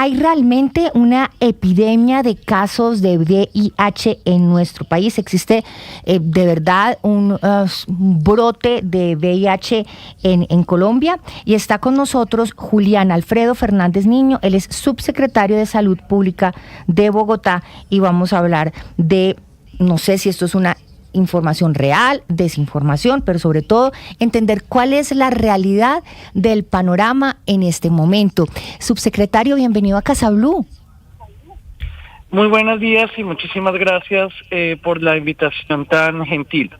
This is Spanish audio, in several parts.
¿Hay realmente una epidemia de casos de VIH en nuestro país? ¿Existe de verdad un brote de VIH en Colombia? Y está con nosotros Julián Alfredo Fernández Niño, él es subsecretario de Salud Pública de Bogotá y vamos a hablar de, no sé si esto es una información real, desinformación, pero sobre todo entender cuál es la realidad del panorama en este momento. Subsecretario, bienvenido a Casa Blue. Muy buenos días y muchísimas gracias por la invitación tan gentil.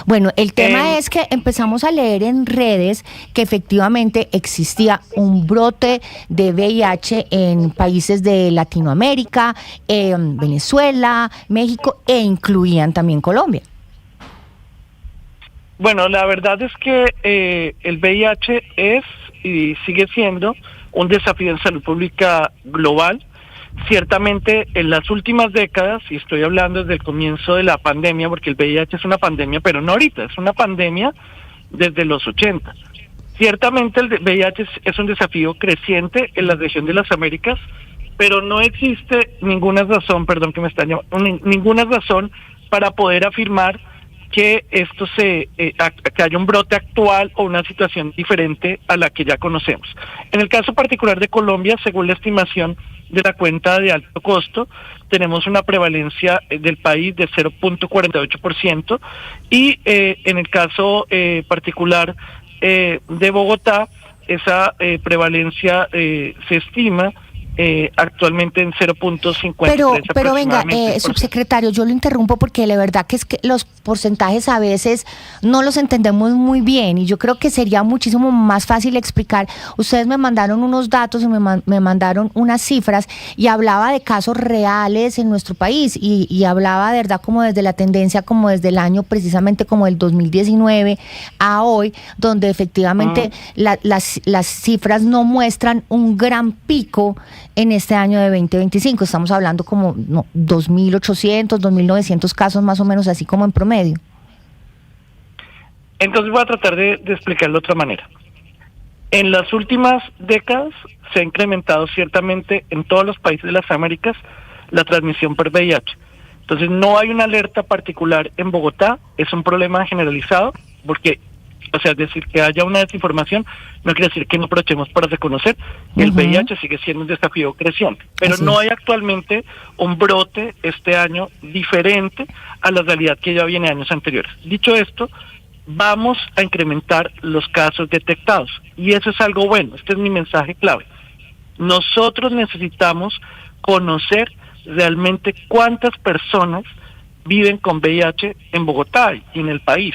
Bueno, el tema es que empezamos a leer en redes que efectivamente existía un brote de VIH en países de Latinoamérica, Venezuela, México e incluían también Colombia. Bueno, la verdad es que el VIH es y sigue siendo un desafío en salud pública global. Ciertamente en las últimas décadas, y estoy hablando desde el comienzo de la pandemia, porque el VIH es una pandemia, pero no ahorita, es una pandemia desde los 80. Ciertamente el VIH es un desafío creciente en la región de las Américas, pero no existe ninguna razón, ninguna razón para poder afirmar que esto que haya un brote actual o una situación diferente a la que ya conocemos. En el caso particular de Colombia, según la estimación de la cuenta de alto costo, tenemos una prevalencia del país de 0.48% y en el caso particular de Bogotá, esa prevalencia se estima actualmente en 0.53%. Pero venga, subsecretario, yo lo interrumpo porque la verdad que es que los porcentajes a veces no los entendemos muy bien y yo creo que sería muchísimo más fácil explicar. Ustedes me mandaron unos datos y me mandaron unas cifras y hablaba de casos reales en nuestro país y hablaba de verdad como desde la tendencia, como desde el año precisamente como el 2019 a hoy, donde efectivamente las cifras no muestran un gran pico en este año de 2025. Estamos hablando como 2.800, 2.900 casos más o menos, así como en promedio. Entonces voy a tratar de explicarlo de otra manera. En las últimas décadas se ha incrementado ciertamente en todos los países de las Américas la transmisión por VIH. Entonces no hay una alerta particular en Bogotá, es un problema generalizado, porque es decir, que haya una desinformación no quiere decir que no aprovechemos para reconocer que el VIH sigue siendo un desafío creciente, pero no hay actualmente un brote este año diferente a la realidad que ya viene años anteriores. Dicho esto, vamos a incrementar los casos detectados y eso es algo bueno. Este es mi mensaje clave. Nosotros necesitamos conocer realmente cuántas personas viven con VIH en Bogotá y en el país.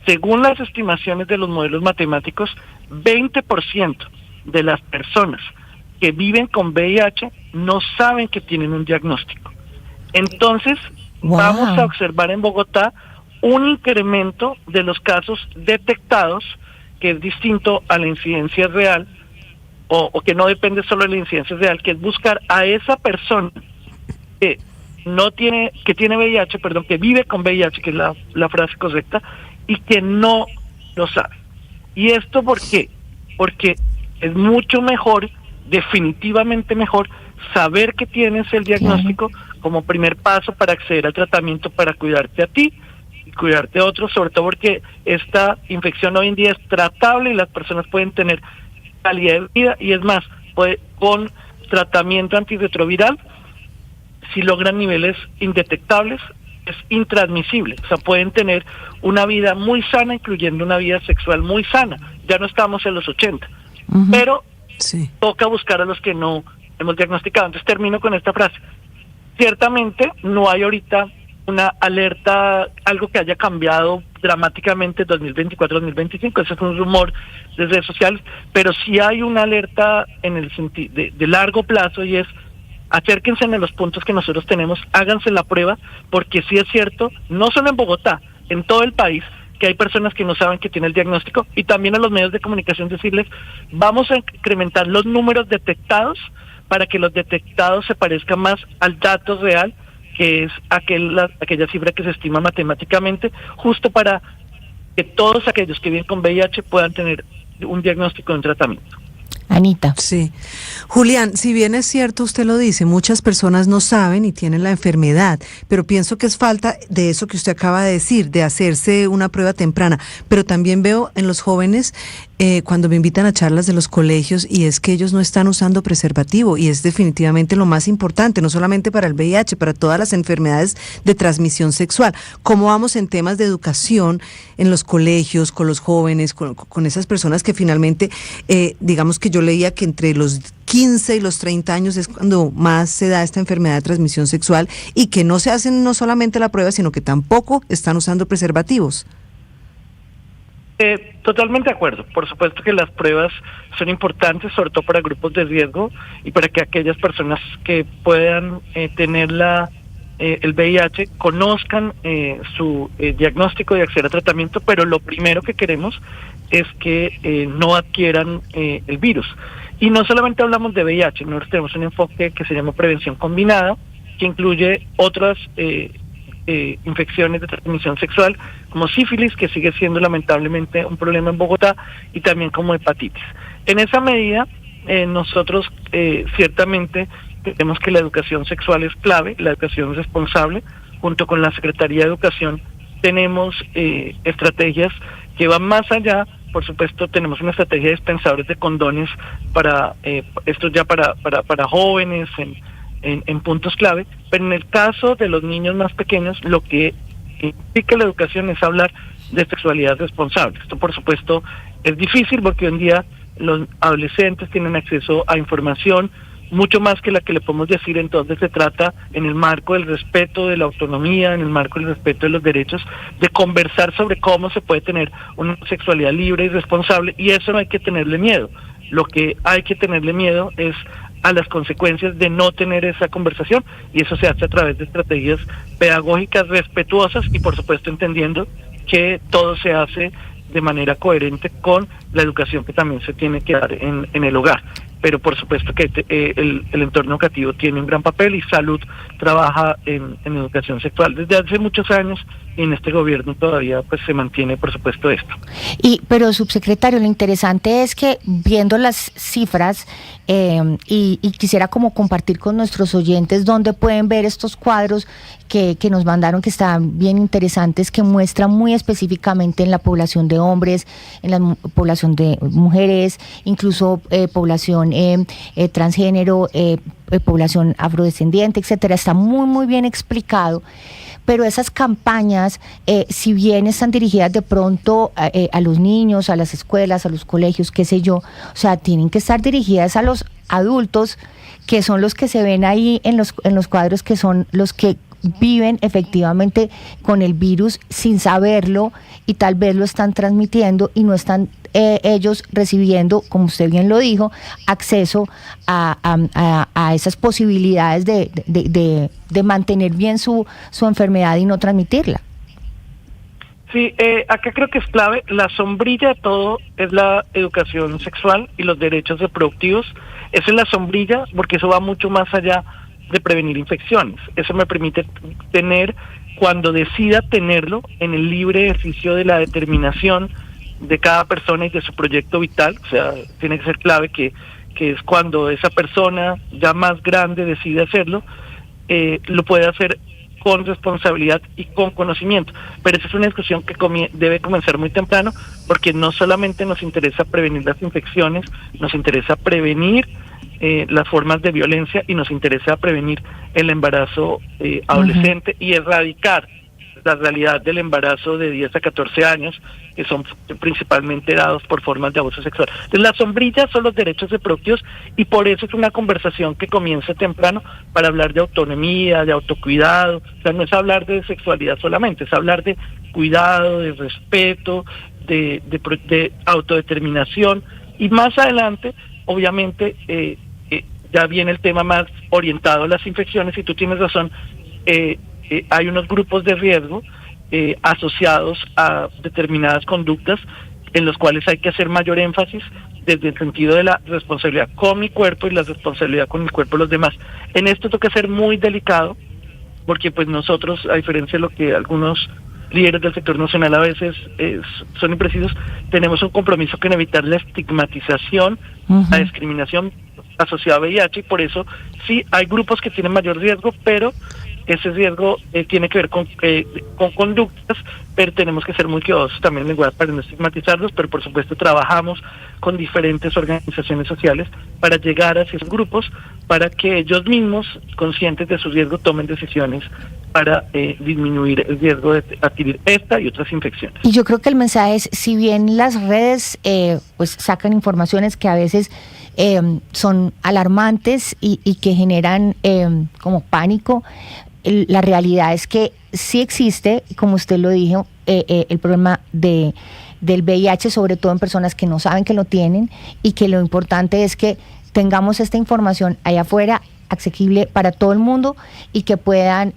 Según las estimaciones de los modelos matemáticos, 20% de las personas que viven con VIH no saben que tienen un diagnóstico. Entonces, vamos a observar en Bogotá un incremento de los casos detectados, que es distinto a la incidencia real, o que no depende solo de la incidencia real, que es buscar a esa persona que tiene VIH, que vive con VIH, que es la frase correcta, y que no lo sabe. ¿Y esto por qué? Porque es mucho mejor, definitivamente mejor, saber que tienes el diagnóstico como primer paso para acceder al tratamiento, para cuidarte a ti y cuidarte a otros, sobre todo porque esta infección hoy en día es tratable y las personas pueden tener calidad de vida, y es más, con tratamiento antirretroviral, si logran niveles indetectables, es intransmisible, o sea, pueden tener una vida muy sana, incluyendo una vida sexual muy sana. Ya no estamos en los 80, pero toca buscar a los que no hemos diagnosticado. Entonces termino con esta frase. Ciertamente no hay ahorita una alerta, algo que haya cambiado dramáticamente 2024-2025, ese es un rumor de redes sociales, pero sí hay una alerta en el sentido de largo plazo, y es: acérquense en los puntos que nosotros tenemos, háganse la prueba, porque sí es cierto, no solo en Bogotá, en todo el país, que hay personas que no saben que tiene el diagnóstico, y también a los medios de comunicación decirles, vamos a incrementar los números detectados para que los detectados se parezcan más al dato real, que es aquella cifra que se estima matemáticamente, justo para que todos aquellos que viven con VIH puedan tener un diagnóstico y un tratamiento. Anita. Sí. Julián, si bien es cierto, usted lo dice, muchas personas no saben y tienen la enfermedad, pero pienso que es falta de eso que usted acaba de decir, de hacerse una prueba temprana. Pero también veo en los jóvenes, cuando me invitan a charlas de los colegios, y es que ellos no están usando preservativo, y es definitivamente lo más importante, no solamente para el VIH, para todas las enfermedades de transmisión sexual. ¿Cómo vamos en temas de educación en los colegios, con los jóvenes, con esas personas que finalmente, digamos que yo leía que entre los 15 y los 30 años es cuando más se da esta enfermedad de transmisión sexual, y que no se hacen no solamente la prueba, sino que tampoco están usando preservativos? Totalmente de acuerdo. Por supuesto que las pruebas son importantes, sobre todo para grupos de riesgo y para que aquellas personas que puedan tener el VIH conozcan su diagnóstico y acceder a tratamiento, pero lo primero que queremos es que no adquieran el virus. Y no solamente hablamos de VIH, nosotros tenemos un enfoque que se llama prevención combinada, que incluye otras infecciones de transmisión sexual, como sífilis, que sigue siendo lamentablemente un problema en Bogotá, y también como hepatitis. En esa medida, nosotros ciertamente creemos que la educación sexual es clave, la educación responsable. Junto con la Secretaría de Educación tenemos estrategias que van más allá. Por supuesto, tenemos una estrategia de dispensadores de condones para esto ya para jóvenes en puntos clave, pero en el caso de los niños más pequeños, lo que implica la educación es hablar de sexualidad responsable. Esto, por supuesto, es difícil porque hoy en día los adolescentes tienen acceso a información mucho más que la que le podemos decir. Entonces se trata, en el marco del respeto de la autonomía, en el marco del respeto de los derechos, de conversar sobre cómo se puede tener una sexualidad libre y responsable, y eso no hay que tenerle miedo. Lo que hay que tenerle miedo es a las consecuencias de no tener esa conversación, y eso se hace a través de estrategias pedagógicas respetuosas y, por supuesto, entendiendo que todo se hace de manera coherente con la educación que también se tiene que dar en el hogar. Pero por supuesto que el entorno educativo tiene un gran papel, y Salud trabaja en educación sexual desde hace muchos años, y en este gobierno todavía pues se mantiene, por supuesto, esto. Pero subsecretario, lo interesante es que, viendo las cifras, y quisiera como compartir con nuestros oyentes dónde pueden ver estos cuadros que nos mandaron, que están bien interesantes, que muestran muy específicamente en la población de hombres, en la población de mujeres, incluso población transgénero, población afrodescendiente, etcétera. Está muy, muy bien explicado. Pero esas campañas, si bien están dirigidas de pronto a los niños, a las escuelas, a los colegios, qué sé yo, o sea, tienen que estar dirigidas a los adultos, que son los que se ven ahí en los cuadros, que son los que viven efectivamente con el virus sin saberlo, y tal vez lo están transmitiendo y no están ellos recibiendo, como usted bien lo dijo, acceso a esas posibilidades de mantener bien su enfermedad y no transmitirla. Sí, acá creo que es clave. La sombrilla de todo es la educación sexual y los derechos reproductivos. Esa es la sombrilla, porque eso va mucho más allá de prevenir infecciones. Eso me permite tener, cuando decida tenerlo, en el libre ejercicio de la determinación de cada persona y de su proyecto vital. O sea, tiene que ser clave que es cuando esa persona ya más grande decide hacerlo, lo puede hacer con responsabilidad y con conocimiento. Pero esa es una discusión que debe comenzar muy temprano, porque no solamente nos interesa prevenir las infecciones, nos interesa prevenir las formas de violencia, y nos interesa prevenir el embarazo adolescente, y erradicar la realidad del embarazo de 10 a 14 años, que son principalmente dados por formas de abuso sexual. Entonces, las sombrillas son los derechos reproductivos, y por eso es una conversación que comienza temprano, para hablar de autonomía, de autocuidado. O sea, no es hablar de sexualidad solamente, es hablar de cuidado, de respeto, de autodeterminación. Y más adelante, obviamente, ya viene el tema más orientado a las infecciones, y tú tienes razón. Hay unos grupos de riesgo asociados a determinadas conductas, en los cuales hay que hacer mayor énfasis desde el sentido de la responsabilidad con mi cuerpo y la responsabilidad con el cuerpo de los demás. En esto toca ser muy delicado, porque pues nosotros, a diferencia de lo que algunos líderes del sector nacional a veces son imprecisos, tenemos un compromiso con evitar la estigmatización, la discriminación asociada a VIH, y por eso sí hay grupos que tienen mayor riesgo, pero ese riesgo tiene que ver con conductas, pero tenemos que ser muy cuidadosos también en lenguaje para no estigmatizarlos, pero por supuesto trabajamos con diferentes organizaciones sociales para llegar a esos grupos, para que ellos mismos, conscientes de su riesgo, tomen decisiones para disminuir el riesgo de adquirir esta y otras infecciones. Y yo creo que el mensaje es, si bien las redes pues sacan informaciones que a veces son alarmantes y que generan como pánico, la realidad es que sí existe, como usted lo dijo, el problema del VIH, sobre todo en personas que no saben que lo tienen, y que lo importante es que tengamos esta información allá afuera asequible para todo el mundo y que puedan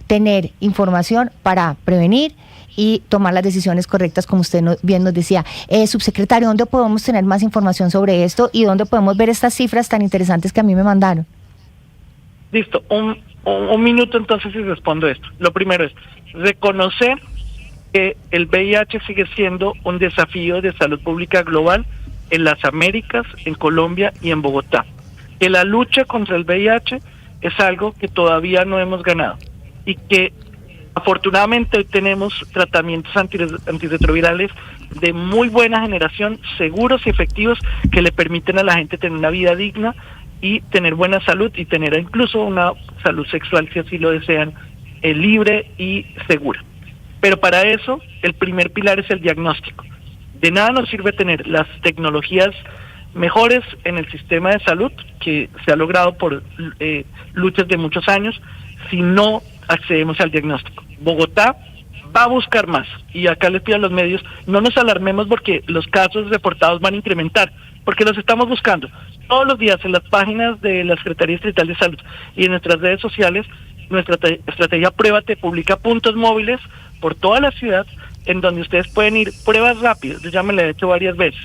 tener información para prevenir y tomar las decisiones correctas, como usted bien nos decía. Subsecretario, ¿dónde podemos tener más información sobre esto y dónde podemos ver estas cifras tan interesantes que a mí me mandaron? Listo, un minuto entonces y respondo esto. Lo primero es reconocer que el VIH sigue siendo un desafío de salud pública global en las Américas, en Colombia y en Bogotá. Que la lucha contra el VIH es algo que todavía no hemos ganado y que afortunadamente hoy tenemos tratamientos antirretrovirales de muy buena generación, seguros y efectivos, que le permiten a la gente tener una vida digna y tener buena salud y tener incluso una salud sexual, si así lo desean, libre y segura. Pero para eso el primer pilar es el diagnóstico. De nada nos sirve tener las tecnologías mejores en el sistema de salud, que se ha logrado por luchas de muchos años, si no accedemos al diagnóstico. Bogotá va a buscar más, y acá les pido a los medios, no nos alarmemos porque los casos reportados van a incrementar, porque los estamos buscando todos los días en las páginas de la Secretaría Distrital de Salud y en nuestras redes sociales. Nuestra estrategia Pruébate publica puntos móviles por toda la ciudad en donde ustedes pueden ir, pruebas rápidas. Yo ya me la he hecho varias veces.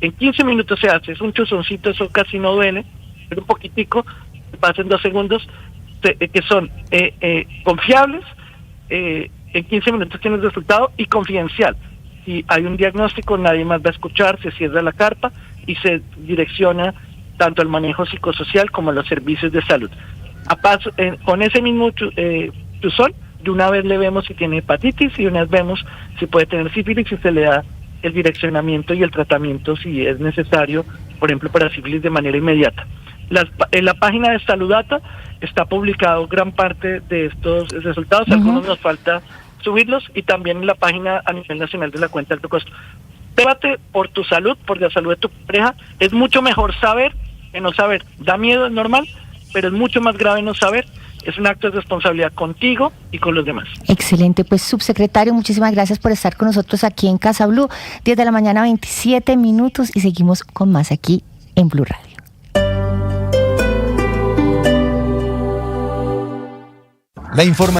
En 15 minutos se hace, es un chuzoncito, eso casi no duele, es un poquitico, pasan 2 segundos, que son confiables, en 15 minutos tienes resultado, y confidencial. Si hay un diagnóstico, nadie más va a escuchar, se cierra la carpa y se direcciona tanto al manejo psicosocial como a los servicios de salud. Con ese mismo chuzón, de una vez le vemos si tiene hepatitis y de una vez vemos si puede tener sífilis y se le da el direccionamiento y el tratamiento si es necesario, por ejemplo para sífilis, de manera inmediata. En la página de Saludata está publicado gran parte de estos resultados, algunos nos falta subirlos, y también en la página a nivel nacional de la cuenta de alto costo. Pruébate por tu salud, por la salud de tu pareja. Es mucho mejor saber que no saber. Da miedo, es normal, pero es mucho más grave no saber. Es un acto de responsabilidad contigo y con los demás. Excelente, pues subsecretario, muchísimas gracias por estar con nosotros aquí en Casa Blue. 10 de la mañana, 27 minutos, y seguimos con más aquí en Blue Radio. La información